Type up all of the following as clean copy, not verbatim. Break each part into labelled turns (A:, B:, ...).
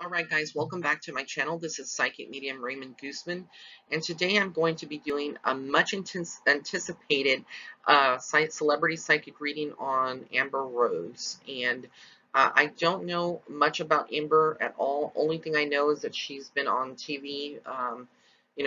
A: All right, guys, welcome back to my channel. This is Psychic Medium Raymond Guzman, and today I'm going to be doing a much anticipated celebrity psychic reading on Amber Rose. And I don't know much about Amber at all. Only thing I know is that she's been on TV.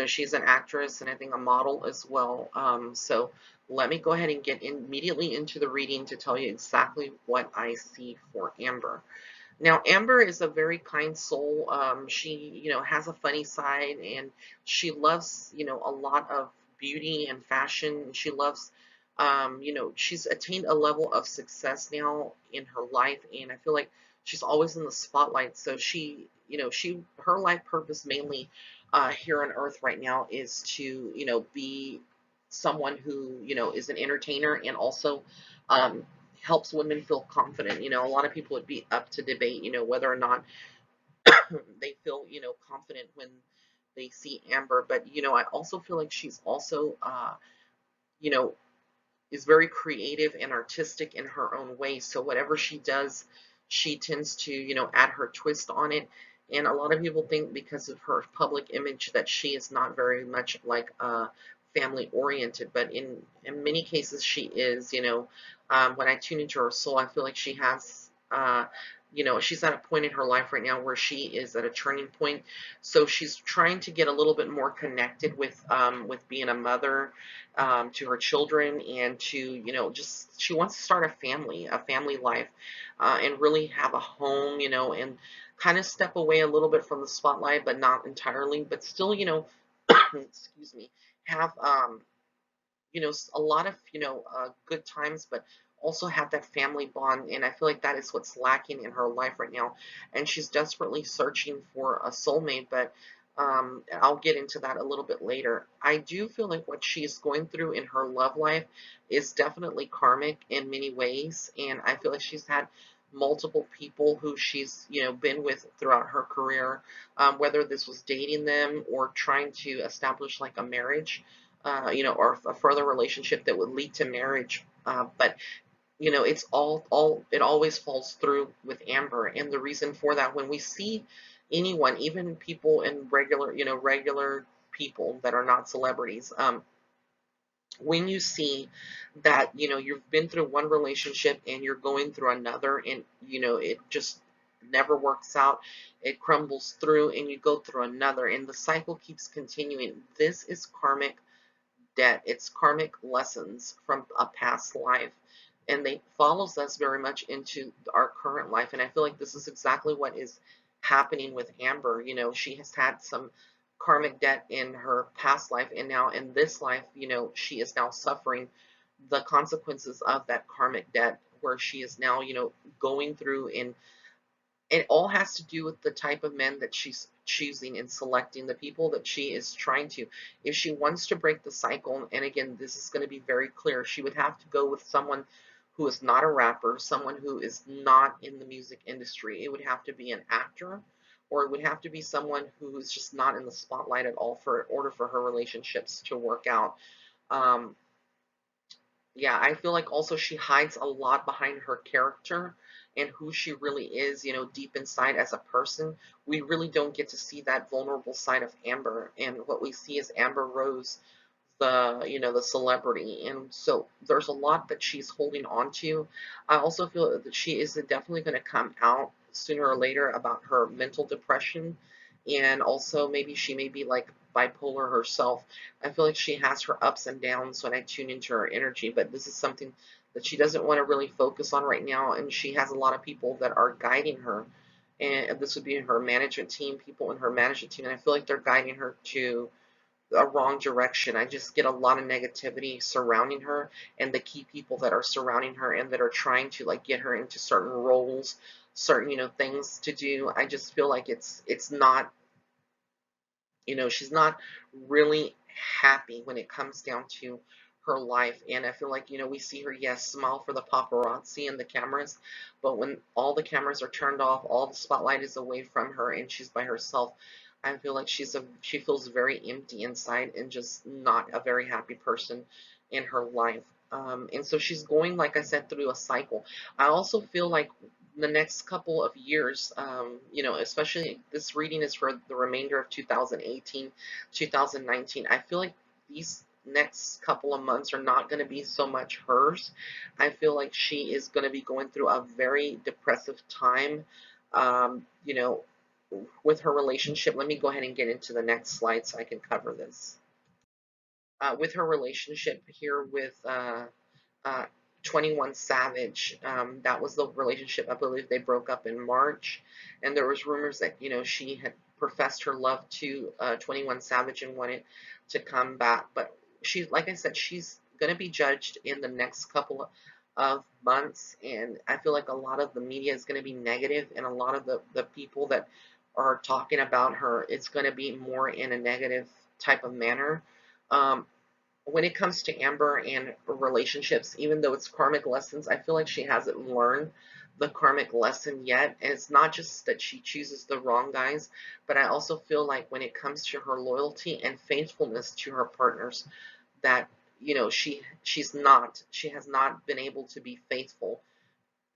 A: She's an actress and I think a model as well. So let me go ahead and get immediately into the reading to tell you exactly what I see for Amber. Now, Amber is a very kind soul. She, has a funny side, and she loves, a lot of beauty and fashion. She loves, she's attained a level of success now in her life, and I feel like she's always in the spotlight. So her life purpose mainly here on Earth right now is to, be someone who, is an entertainer and also um, helps women feel confident. A lot of people would be up to debate, whether or not they feel, confident when they see Amber. But, I also feel like she's also, you know, is very creative and artistic in her own way. So whatever she does, she tends to, add her twist on it. And a lot of people think because of her public image that she is not very much like family oriented, but in many cases she is. When I tune into her soul, I feel like she has. She's at a point in her life right now where she is at a turning point. So she's trying to get a little bit more connected with being a mother to her children and to, just she wants to start a family life, and really have a home, and kind of step away a little bit from the spotlight, but not entirely, but still, excuse me, have, a lot of, good times, but also have that family bond. And I feel like that is what's lacking in her life right now. And she's desperately searching for a soulmate, but I'll get into that a little bit later. I do feel like what she's going through in her love life is definitely karmic in many ways. And I feel like she's had multiple people who she's, been with throughout her career, whether this was dating them or trying to establish like a marriage, or a further relationship that would lead to marriage. But it's all it always falls through with Amber, and the reason for that, when we see anyone, even people in regular people that are not celebrities, when you see that you've been through one relationship and you're going through another, and it just never works out, it crumbles through, and you go through another, and the cycle keeps continuing. This is karmic debt. It's karmic lessons from a past life, and they follows us very much into our current life. And I feel like this is exactly what is happening with Amber. She has had some karmic debt in her past life, and now in this life, she is now suffering the consequences of that karmic debt, where she is now, going through, and it all has to do with the type of men that she's choosing and selecting, the people that she is trying to. If she wants to break the cycle, and again, this is going to be very clear, she would have to go with someone who is not a rapper, someone who is not in the music industry. It would have to be an actor, or it would have to be someone who is just not in the spotlight at all for in order for her relationships to work out. Um, yeah, I feel like also she hides a lot behind her character and who she really is, deep inside as a person. We really don't get to see that vulnerable side of Amber, and what we see is Amber Rose, the celebrity. And so there's a lot that she's holding on to. I also feel that she is definitely going to come out sooner or later about her mental depression, and also maybe she may be like bipolar herself. I feel like she has her ups and downs when I tune into her energy, but this is something that she doesn't want to really focus on right now, and she has a lot of people that are guiding her, and this would be her management team, people in her management team, and I feel like they're guiding her to a wrong direction. I just get a lot of negativity surrounding her, and the key people that are surrounding her and that are trying to like get her into certain roles, certain things to do. I just feel like it's not, she's not really happy when it comes down to her life. And I feel like, we see her, yes, smile for the paparazzi and the cameras, but when all the cameras are turned off, all the spotlight is away from her and she's by herself, I feel like she feels very empty inside and just not a very happy person in her life. And so she's going, like I said, through a cycle. I also feel like the next couple of years, especially this reading is for the remainder of 2018, 2019. I feel like these next couple of months are not going to be so much hers. I feel like she is going to be going through a very depressive time, um, you know, with her relationship. Let me go ahead and get into the next slide so I can cover this. With her relationship here with uh, 21 Savage. That was the relationship. I believe they broke up in March, and there was rumors that she had professed her love to 21 Savage and wanted to come back. But she, like I said, she's going to be judged in the next couple of months, and I feel like a lot of the media is going to be negative, and a lot of the people that are talking about her, it's going to be more in a negative type of manner. Um, when it comes to Amber and relationships, even though it's karmic lessons, I feel like she hasn't learned the karmic lesson yet. And it's not just that she chooses the wrong guys, but I also feel like when it comes to her loyalty and faithfulness to her partners, that she has not been able to be faithful.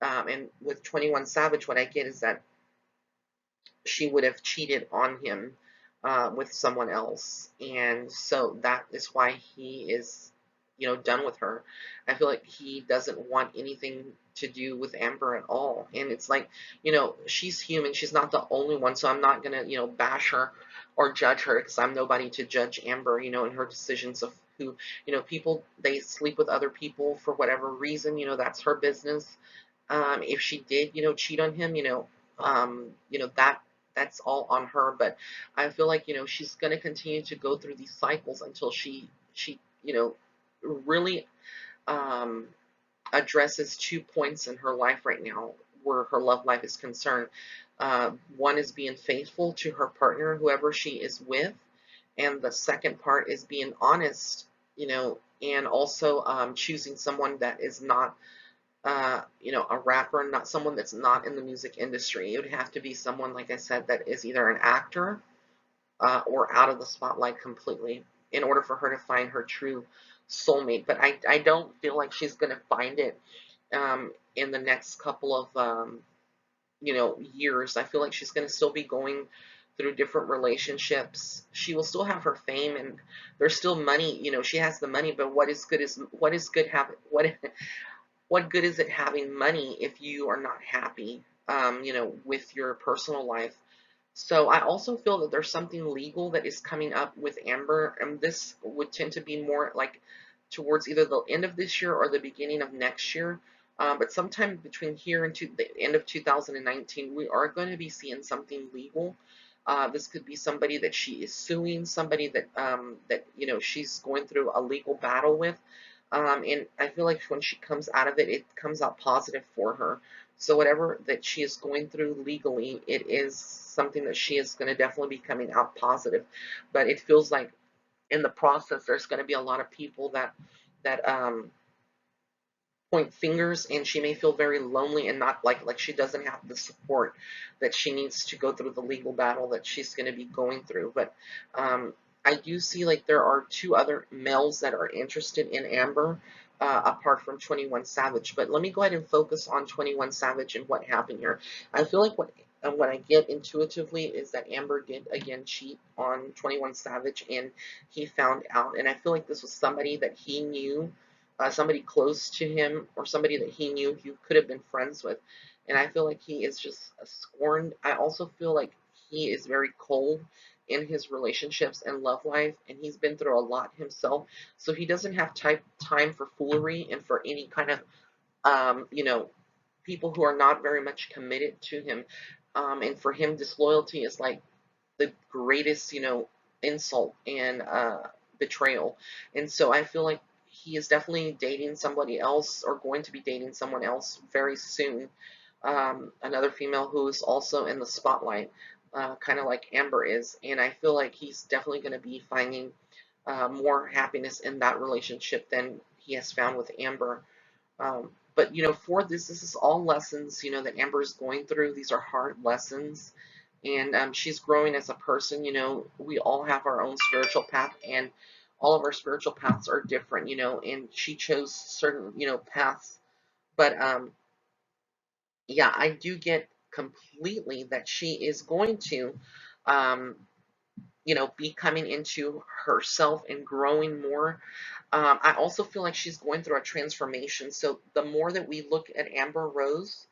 A: And with 21 Savage, what I get is that she would have cheated on him with someone else, and so that is why he is, done with her. I feel like he doesn't want anything to do with Amber at all, and it's like, she's human. She's not the only one, so I'm not gonna, bash her or judge her because I'm nobody to judge Amber, in her decisions of who, people they sleep with other people for whatever reason, that's her business. If she did, cheat on him, that's all on her. But I feel like, she's going to continue to go through these cycles until she, really um, addresses 2 points in her life right now where her love life is concerned. One is being faithful to her partner, whoever she is with, and the second part is being honest, and also choosing someone that is not a rapper, not someone that's not in the music industry. It would have to be someone, like I said, that is either an actor or out of the spotlight completely in order for her to find her true soulmate. But I don't feel like she's going to find it in the next couple of, years. I feel like she's going to still be going through different relationships. She will still have her fame, and there's still money. She has the money, but what is good have what good is it having money if you are not happy, with your personal life? So I also feel that there's something legal that is coming up with Amber, and this would tend to be more like towards either the end of this year or the beginning of next year. But sometime between here and to the end of 2019, we are going to be seeing something legal. This could be somebody that she is suing, somebody that she's going through a legal battle with. And I feel like when she comes out of it, it comes out positive for her. So whatever that she is going through legally, it is something that she is going to definitely be coming out positive. But it feels like in the process, there's going to be a lot of people that point fingers, and she may feel very lonely and not like she doesn't have the support that she needs to go through the legal battle that she's going to be going through. But I do see like there are two other males that are interested in Amber, apart from 21 Savage. But let me go ahead and focus on 21 Savage and what happened here. I feel like what I get intuitively is that Amber did again cheat on 21 Savage, and he found out. And I feel like this was somebody that he knew, somebody close to him, or somebody that he knew he could have been friends with. And I feel like he is just scorned. I also feel like he is very cold in his relationships and love life, and he's been through a lot himself. So he doesn't have time for foolery and for any kind of, people who are not very much committed to him. And for him, disloyalty is like the greatest, insult and betrayal. And so I feel like he is definitely dating somebody else or going to be dating someone else very soon. Another female who is also in the spotlight, kind of like Amber is. And I feel like he's definitely going to be finding more happiness in that relationship than he has found with Amber. But for this is all lessons, that Amber is going through. These are hard lessons, and she's growing as a person. We all have our own spiritual path, and all of our spiritual paths are different. And she chose certain, paths, but yeah, I do get completely that she is going to, um, be coming into herself and growing more. I also feel like she's going through a transformation. So the more that we look at Amber Rose,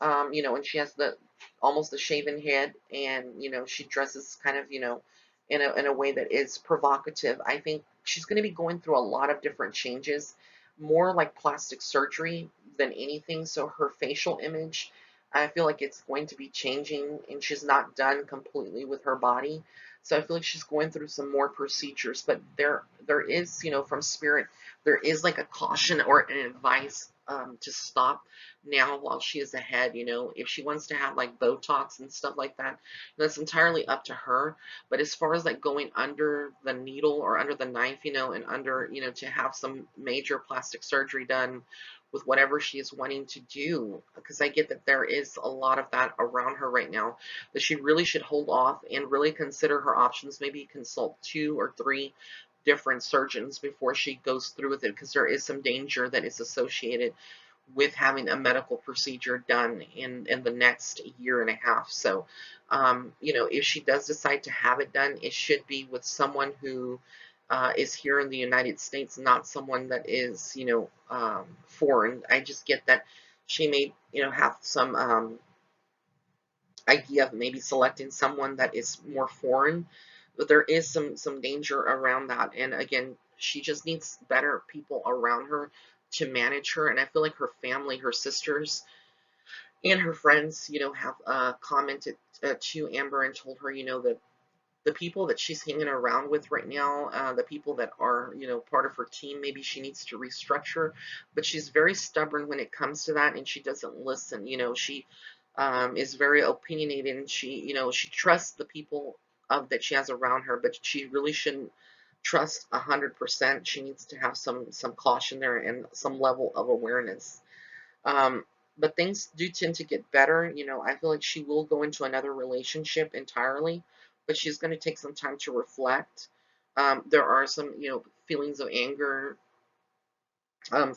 A: and she has the almost the shaven head, and she dresses kind of, in a way that is provocative. I think she's going to be going through a lot of different changes, more like plastic surgery than anything. So her facial image, I feel like it's going to be changing, and she's not done completely with her body. So I feel like she's going through some more procedures, but there is, from spirit, there is like a caution or an advice, to stop now while she is ahead. If she wants to have like Botox and stuff like that, that's entirely up to her. But as far as like going under the needle or under the knife, and under, to have some major plastic surgery done with whatever she is wanting to do, because I get that there is a lot of that around her right now, that she really should hold off and really consider her options, maybe consult 2 or 3 different surgeons before she goes through with it, because there is some danger that is associated with having a medical procedure done in the next year and a half. So, if she does decide to have it done, it should be with someone who is here in the United States, not someone that is, foreign. I just get that she may, have some idea of maybe selecting someone that is more foreign, but there is some danger around that. And again, she just needs better people around her to manage her. And I feel like her family, her sisters, and her friends, have commented to Amber and told her, that the people that she's hanging around with right now, the people that are, part of her team, maybe she needs to restructure. But she's very stubborn when it comes to that, and she doesn't listen. She is very opinionated, and she trusts the people that she has around her, but she really shouldn't trust 100%. She needs to have some caution there and some level of awareness. Um, but things do tend to get better. I feel like she will go into another relationship entirely, but she's going to take some time to reflect. There are some, feelings of anger,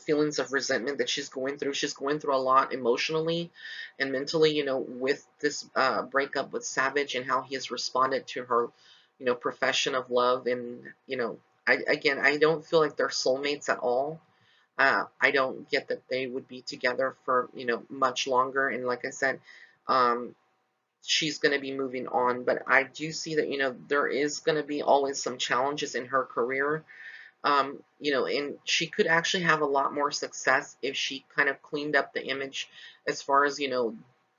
A: feelings of resentment that she's going through. She's going through a lot emotionally and mentally, with this breakup with Savage and how he has responded to her, profession of love. And, I don't feel like they're soulmates at all. I don't get that they would be together for, much longer. And like I said, um, she's going to be moving on. But I do see that, there is going to be always some challenges in her career. And she could actually have a lot more success if she kind of cleaned up the image as far as,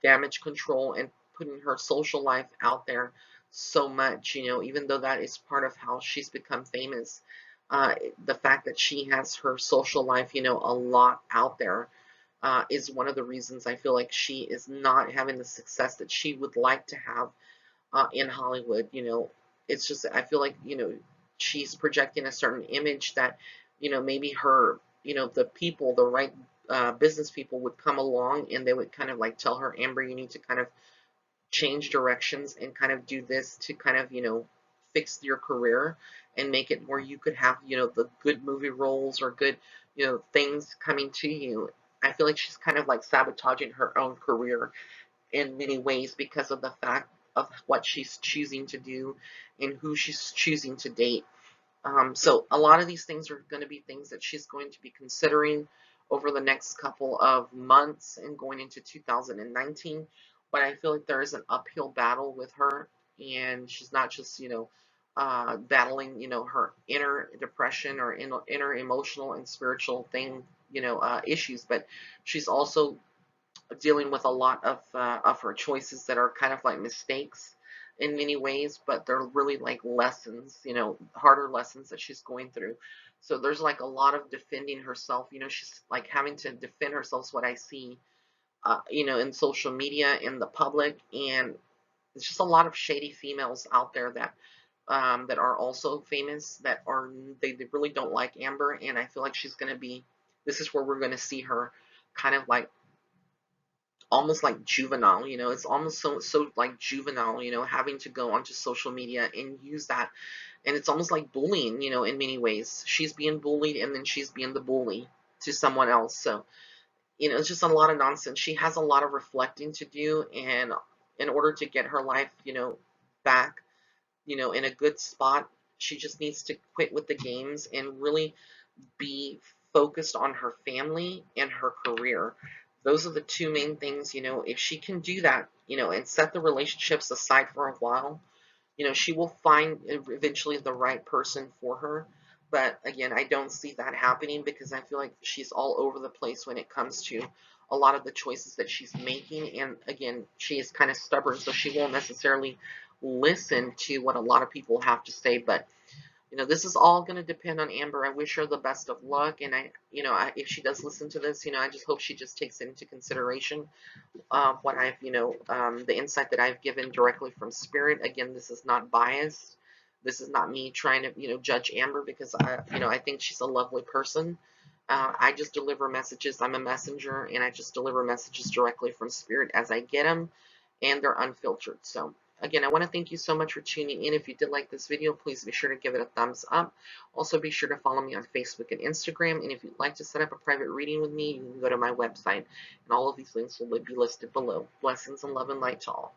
A: damage control and putting her social life out there so much, even though that is part of how she's become famous. Uh, the fact that she has her social life, a lot out there, is one of the reasons I feel like she is not having the success that she would like to have in Hollywood. It's just, I feel like, she's projecting a certain image that, maybe her, the people, the right business people would come along and they would kind of like tell her, Amber, you need to kind of change directions and kind of do this to kind of, fix your career and make it where you could have, the good movie roles or good, things coming to you. I feel like she's kind of like sabotaging her own career in many ways because of the fact of what she's choosing to do and who she's choosing to date. So a lot of these things are going to be things that she's going to be considering over the next couple of months and going into 2019. But I feel like there is an uphill battle with her, and she's not just, battling, her inner depression or inner emotional and spiritual thing, issues, but she's also dealing with a lot of her choices that are kind of like mistakes in many ways, but they're really like lessons, harder lessons that she's going through. So there's like a lot of defending herself. She's like having to defend herself, is what I see, in social media, in the public, and it's just a lot of shady females out there that are also famous that are they really don't like Amber, and I feel like she's going to be. This is where we're going to see her kind of like almost like juvenile. It's almost so like juvenile, having to go onto social media and use that, and it's almost like bullying, in many ways. She's being bullied, and then she's being the bully to someone else. So it's just a lot of nonsense. She has a lot of reflecting to do, and in order to get her life, back, in a good spot, she just needs to quit with the games and really be focused on her family and her career. Those are the two main things, if she can do that, and set the relationships aside for a while, she will find eventually the right person for her. But again, I don't see that happening because I feel like she's all over the place when it comes to a lot of the choices that she's making. And again, she is kind of stubborn, so she won't necessarily listen to what a lot of people have to say. But this is all going to depend on Amber. I wish her the best of luck, and if she does listen to this, I just hope she just takes it into consideration, what I've, the insight that I've given directly from Spirit. Again, this is not biased. This is not me trying to, judge Amber, because I think she's a lovely person. I just deliver messages. I'm a messenger, and I just deliver messages directly from Spirit as I get them, and they're unfiltered. So again, I want to thank you so much for tuning in. If you did like this video, please be sure to give it a thumbs up. Also, be sure to follow me on Facebook and Instagram. And if you'd like to set up a private reading with me, you can go to my website, and all of these links will be listed below. Blessings and love and light to all.